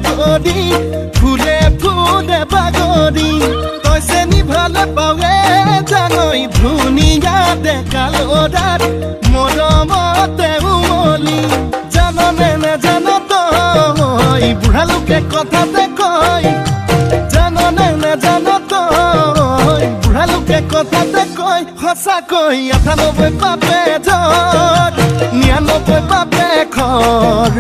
কদি ফুলে ফুলে বাগৰি তইছে নিভালে পাৱে জানৈ ধুনীয়া দেখালৰাত মৰমতে উমলি জাননে নেজানো তই বুঢ়া লোকে কথাতে কয় জাননে নেজানো তই বুঢ়া লোকে কথাতে কয় সঁচাকৈ ৯৮ পাপে ধৰ ৯৯ পাপে খৰ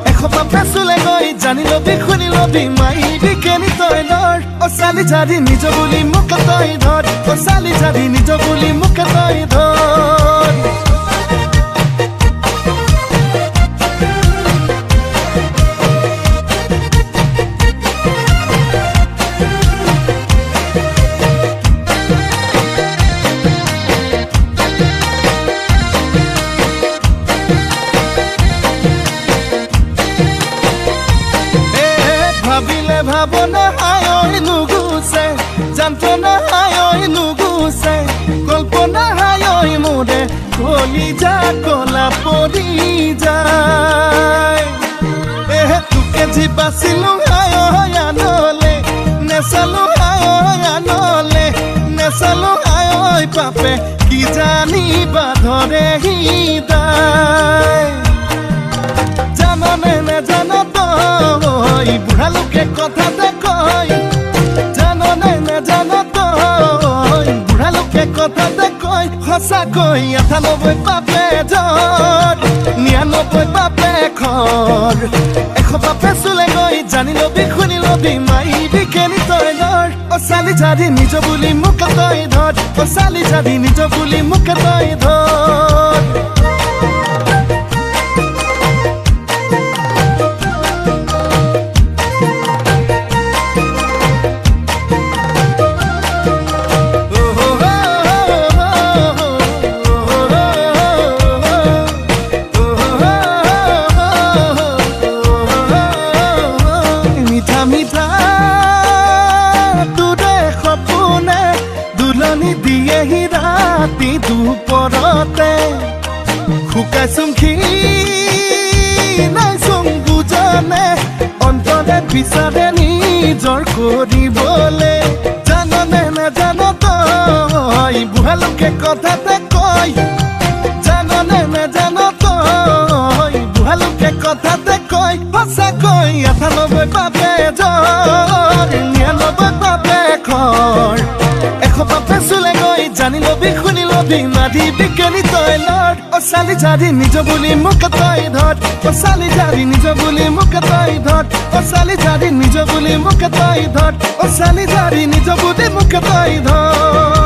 ১০০ পাপে চুলে গৈ জানি লবি শুনি লবি মাইবি কেনি তই ধৰ অ চালি জাৰি নিজ বুলি মোক তই ধৰ অ চালি জাৰি নিজ বুলি মোক তই ধৰ ভাবনা হায়ই নুগুছে যন্ত্ৰণা হায়ই নুগুছে কল্পনা হায়ই মোৰে কলিজা কলা পৰি যায় তোকে যি বাচিলো হায়ই আনলে নেচালো হায়ই আনলে নেচালো হায়ই পাপে কি জানিবা ধৰে হৃদয় জাননে নেজানো তই বুঢ়া লোকে কথাতে কয় জাননে নেজানো তই বুঢ়া লোকে কথাতে কয় সঁচাকৈ ৯৮ পাপে ধৰ ৯৯ পাপে খৰ ১০০ পাপে চুলে গৈ জানি লবি শুনি লবি মাইবি কেনি তই ধৰ অ চালি জাৰি নিজ বুলি মোক তই ধৰ অ চালি জাৰি নিজ বুলি মোক তই ধৰ দিয়েহি ৰাতি দুপৰতে শুকাইছোং নাইছোং বুজনে অন্তৰে বিচাৰে নিজৰ কৰিবলে জাননে নেজানো তই বুঢ়া লোকে কথাতে কয় জাননে নেজানো তই বুঢ়া লোকে কথাতে কয় সঁচাকৈ ৯৮ পাপে ধৰ ৯৯ পাপে খৰ ১০০ পাপে চুলে গৈ জানি লবি শুনি লবি মাৰিবি কেনি তই লৰ অ চালি জাৰি নিজ বুলি মোক তই ধৰ অ চালি জাৰি নিজ বুলি মোক তই ধৰ অ চালি জাৰি নিজ বুলি মোক তই ধৰ অ চালি জাৰি নিজ বুলি মোক তই ধৰ